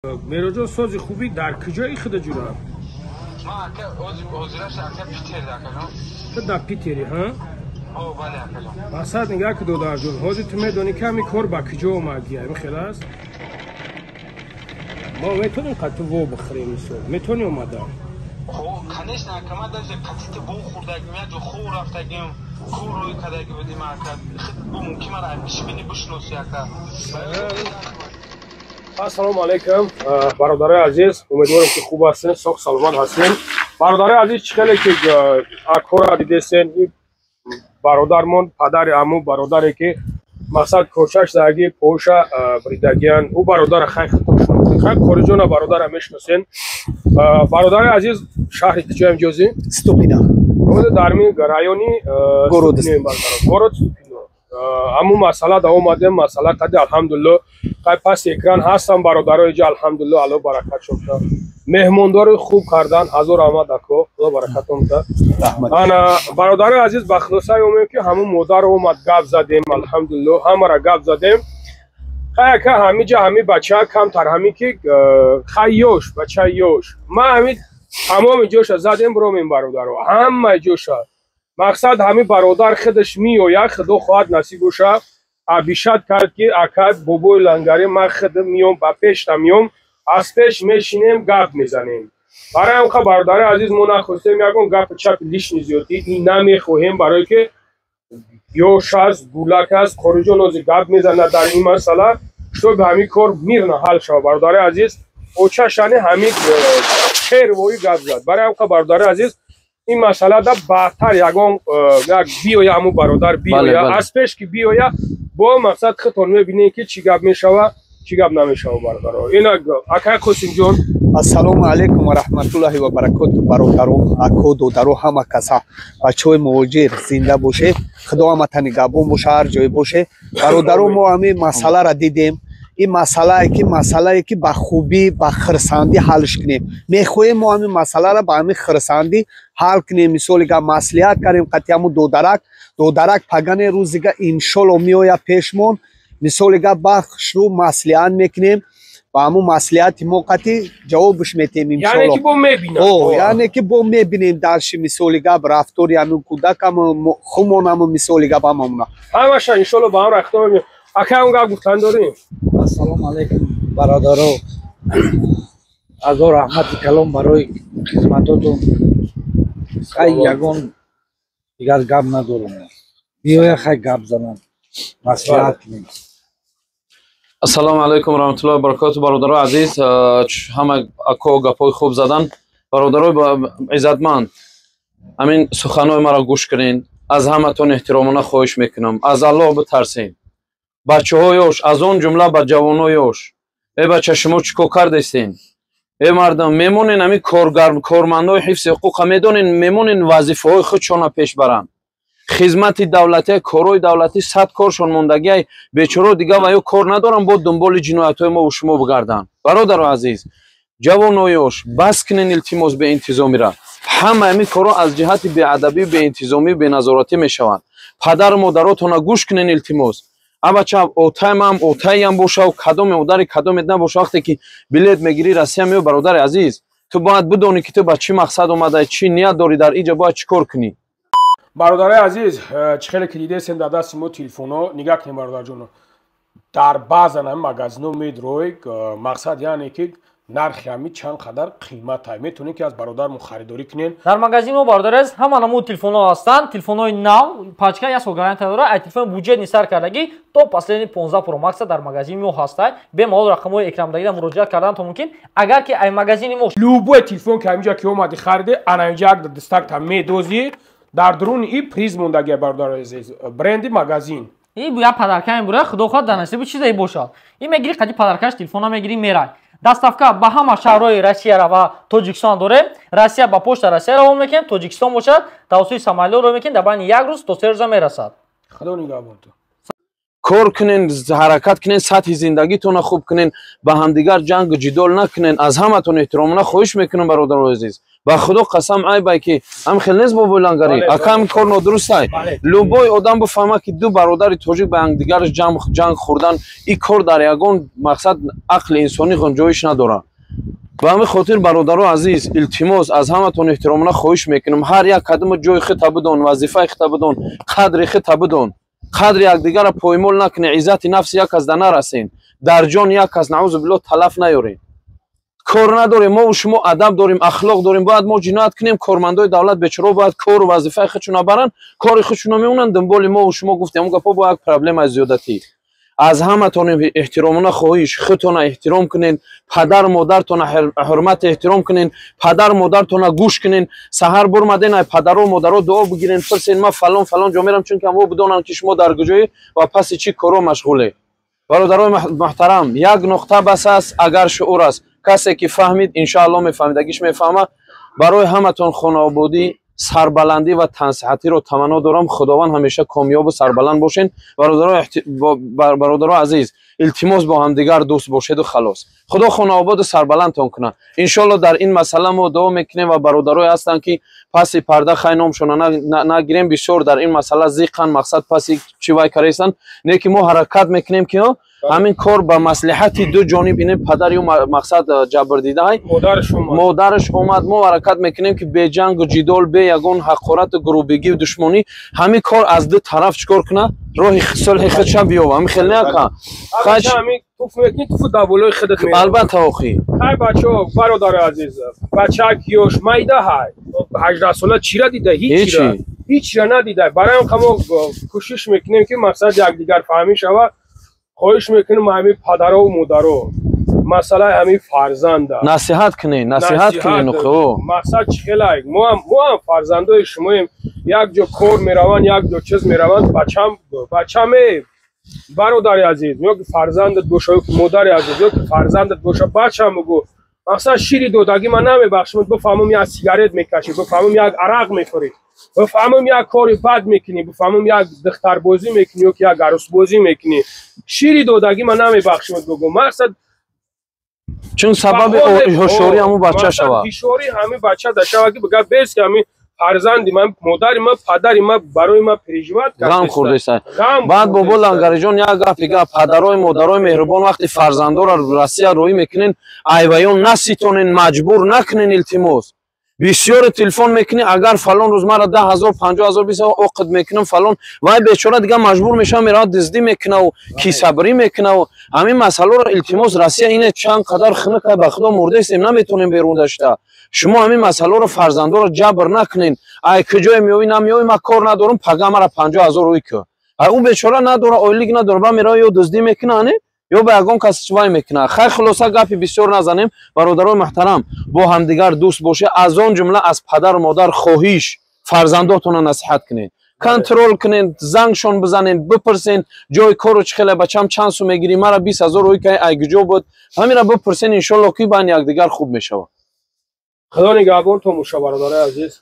Мероҷон сози хубӣ дар куҷои худа ҷурам? Ма ака ҳозираш ака Питер акаҷон. Ту дар Питери, ҳа? О, бале акаҷон. Масад нигоҳ ки додарҷон, ҳозир ту медонӣ ки ҳамин кор ба куҷо омадия, михел аст? Мо метонем қату во бихӯрем мисол, метонӣ омадан? Хо, конечно, ака ма даже қатити бо хӯрдагим, як ҷо хӯ рафтагим, кӯ рӯй кадаги будим ака. Бо мумкин мара бишбини бишноси ака. Ассалому алайкум, бародари азиз, умедворам ки хуб ҳастин, соҳ саломат ҳастин. Бародари азиз, чӣ хеле ки акҳоро дидесен, бародармон, падари амӯ бародаре ки мақсад кошаш даги поша бридагиян, ӯ бародара хай хатм шунохтем, хай кориҷона бародара мешиносен. Бародари азиз, шаҳри куҷоям ҷози? Ступина. Дарми райони город Ступино. Аму масъала да омадем, масъала қади алҳамдулилло қай паси экран ҳастам бародарои ҷа алҳамдулилло алло баракат шофта. Меҳмондори хуб кардан, ҳазор раҳмат ако, худо баракатонта. Ана бародари азиз ба хулосаи омем ки ҳамун модар омад гап задем, алҳамдулилло ҳамара гап задем. Қай ака ҳами ҷа ҳами бача камтар ҳами ки хай ёш, бачаи ёш. Ма ҳами тамоми ҷоша задем биромем бародаро, ҳамаи ҷоша. Мақсад ҳами бародар худаш меояд, худо хоҳад насиб боша, абишад кард ки ака бобои лангари ма худам меом, ба пешта меом, аз пеш мешинем, гап мезанем. Барои ҳамқа бародари азиз мо нахостем ягон гапи чапи лишни зиёдӣ ин намехоҳем, барое ки ёш аст, гулак аст, кориҷон ҳозир гап мезанад дар ин масъала, чтоб ҳамин кор мирна ҳал шавад. Бародари азиз очашани ҳамин херворӣ гап зад. Барои ҳамқа бародари азиз ин масъала да баъдтар ягон як биёя ҳамун бародар биёя, аз пеш ки биёя бо мақсад худтон мебинем ки чӣ гап мешава, чӣ гап намешава бародаро. Ина ака Қосимҷон. Ассалому алайкум ва раҳматуллоҳи ва баракоту бародаро, ако, додаро, ҳама каса, бачаҳои муҳоҷир зинда бошед, худо ҳаматан нигоҳбон боша, ҳар ҷое боше. Бародаро, мо ҳамин масъаларо дидем. این مسئله که با خوبی با خرسندی حلش کنیم. میخواهیم ما همین مسئله را با همین خرسندی حل کنیم. مثال که مصلحت کردیم قطعا دو درک پگان روزیگه انشالله میآید پیشمون. مثال که بخش رو مصلحت میکنیم و همون مصلحت موقتی جوابش میتیم انشالله. یعنی که با میبینیم. یعنی که با میبینیم درش مثال که رفتاری همون کودک هم خمون هم مثال که با همون. همش انشالله با هم رفتار میبینیم. اکه اون گفت گفتن داریم. السلام علیکم برادرو، ҳазор раҳмати калом барои хизматотон. хай ягон дигар гап надорам, биёя хай гап занам, маслиҳат кунем. ассалому алайкум раҳматуллоҳи ва баракоту. бародарои азиз, ҳама ако гапҳои хуб задан. бародарои иззатманд, ҳамин суханои маро гӯш кунед. аз ҳаматон эҳтиромона хоҳиш мекунам, аз аллоҳ битарсед. бачаҳои ёш, аз он ҷумла ба ҷавонои ёш, бача шумо чӣ кор кардестен? мардам мемонен ҳамин кормандои ҳифзи ҳуқуқа медонен, мемонен вазифаҳои худшона пеш баранд. хизмати давлатӣ, корҳои давлатӣ сад коршон мондагиай, бечораҳо дига ва ё кор надоранд, бо дунболи ҷиноятҳои мо шумо бигарданд. бародаро азиз, ҷавонои ёш, бас кунен илтимос беинтизомира. ҳама ҳамин корҳо аз ҷиҳати беадабӣ, беинтизомӣ, беназоратӣ мешаванд. падару модаротона гӯш кунен илтимос. абача отаям отаям бошав, кадоме одари кадоме набоша. вақте ки билет мегирӣ Россия меё, бародари азиз, ту бояд бидонӣ ки ту ба чӣ мақсад омада, чӣ ният дорӣ дар инҷа, бояд чӣ кор кунӣ. бародари азиз, чӣ хеле ки дидесен дар дасти мо телефонҳо, нигоҳ кунем бародарҷоно. дар баъзан ҳамин магазинҳо медроед, мақсад яъне ки нархи ҳамин чанд қадар қимата метонем ки аз бародармо харидорӣ кунем. дар магазинҳо бародари азиз ҳама намуди телефонҳо ҳастанд. телефонҳои нав пачка 1 сол гарантия дорад. ай телефон буҷет нисар кардагӣ то последни 15 про макса дар магазини мо ҳастай. бемаҳол рақамҳои экрамдагида муроҷиат кардан то мумкин. агар ки ай магазини мо любой телефон ки ҳаминҷа ки омади хариде, ана инҷа як дистакта медозӣ, дар дуруни и приз мондагия бародари азиз, бренди магазин. И як падарками бура, худо хоҳад дар насиби чизе бошад. И мегири қади падаркаш телефона мегири мерай. Доставка ба ҳама шаҳрҳои Россия ва Тоҷикистон дорем. Россия ба почта Россия равон мекунем, Тоҷикистон бошад тавассути самолёт ро мекунем, дар байни 1 рӯз то 3 рӯза мерасад. худо нигоҳбон ту. кор кунен, ҳаракат кунен, сатҳи зиндагитона хуб кунен, ба ҳамдигар ҷангу ҷидол накунен. аз ҳаматон эҳтиромона хоҳиш мекунам бародарои азиз. ба худо қасам айбай ки ам хел нест бо бойлангари ака ам кор нодуруст ай любой одам буфаҳма ки ду бародари тоҷик ба якдигараш ҷанг хӯрдан и кор дар ягон мақсад ақли инсонӣ ғунҷоиш надорад. ба ҳамин хотир бародаро азиз илтимос аз ҳаматон эҳтиромона хоҳиш мекунам ҳар як қадаму ҷои хита бидон вазифаи хита бидон қадри хита бидон қадри якдигара поймол накунед иззати нафси як кас да нарасен дар ҷон як кас наъузу биллоҳ талаф наёрем кор надорем мо шумо адаб дорем ахлоқ дорем бояд мо ҷиноят кунем кормандои давлат бечаро бояд кору вазифаи худшуна баранд кори худшуна меонанд дунболи мо шумо гуфтем он гапо бо як проблемаи зиёдатӣ аз ҳаматон эҳтиромона хоҳиш худтона эҳтиром кунед падар модартона ҳурмат эҳтиром кунед падар модартона гӯш кунед саҳар бурмаден ай падаро модаро дуо бигирен пурсен ма фалон фалон ҷо мерам чунки ҳамо бидонанд ки шумо дар куҷоӣ ва паси чӣ коро машғуле. бародарои муҳтарам як нуқта бас аст агар шуъур аст касе ки фаҳмид иншоаллоҳ мефаҳмидагиш мефаҳма. барои ҳаматон хонаободӣ сарбаландӣ ва тансиҳатиро таманно дорам худованд ҳамеша комёбу сарбаланд бошен. бародаро азиз илтимос бо ҳамдигар дӯст бошеду халос худо хонаободу сарбаландтон кунад иншоаллоҳ. дар ин масъала мо дуо мекунем ва бародарое ҳастанд ки паси парда хай номшона нагирем бисёр дар ин масъала зиққан мақсад паси чӣ вай карестанд не ки мо ҳаракат мекунем ки ҳамин кор ба маслиҳати ду ҷониб ин падари мақсад ҷабрдидаҳай модараш омад мо ҳаракат мекунем ки бе ҷангу ҷидол бе ягон ҳақорату гурӯбигию душмонӣ ҳамин кор аз ду тараф чӣ кор кунад роҳи сулҳи худша биёба. ҳамин хел неака албатта охӣ ҳай бачаҳо бародари азиз бачак ёш майда ҳай 18 сола чира дида ҳичра надида барои он мо кӯшиш мекунем ки мақсад якдигар фаҳмӣ шавад. хоҳиш мекунем ҳамин падаро модаро масъалаи ҳамин фарзанда насиҳат кунед мақсад чӣ хелай мо ҳам фарзандои шумоем як ҷо кор мераванд як ҷо чиз мераванд бачаме бародари азиз ёки фарзандат боша ёки модари азиз ёки фарзандат боша бачам бугӯ мақсад шири додагӣ ман намебахшам бифаҳмам як сигарет мекашӣ бифаҳмам як арақ мехӯрӣ бифаҳмам як кори бад мекунӣ бифаҳмам як духтарбозӣ мекунӣ ёки як арӯсбозӣ мекунӣ шири додагӣ ман намебахшам бугӯ мақсад чун сабаби ҳушёри ҳамун бача шавад ҳушёри ҳамин бача да шавад ки бигӯяд бест ки ҳамин фарзанди ман модари ман падари ман барои ман переживат гам хӯрдеса. баъд бобо лангариҷон як гаф дига падарои модарои меҳрубон вақти фарзандора россия роҳӣ мекунен айваён наситонен маҷбур накунен илтимос бисёре телефон мекунӣ агар фалон рӯз мара 10,000 50,000 биса оқид мекунам фалон вай бечора дига маҷбур мешава меравад диздӣ мекунаву кисабрӣ мекунаву ҳамин масъаларо илтимос россия ине чанд қадар хунука ба худо мурдаистем наметонем берун дашта шумо ҳамин масъаларо фарзандоро ҷабр накунен ай куҷое меёвӣ намеёвӣ ман кор надорам пага мара 50,000 ӯй ку ай ӯ бечора надора ойлик надора ба мерава ё дуздӣ мекунад ё ба ягон кас вай мекунад. хай хулоса гапи бисёр назанем. бародарои муҳтарам бо ҳамдигар дӯст боше аз он ҷумла аз падару модар хоҳиш фарзандотонро насиҳат кунед контрол кунед зангшон бизанед бипурсен ҷои кору чӣ хеле бачам чанд сум мегирӣ мара 20,000 ӯй кай ай куҷо буд ҳаминро бипурсен иншоаллоҳ ки байни якдигар хуб мешавад. худо нигаҳбон то муша бародари азиз.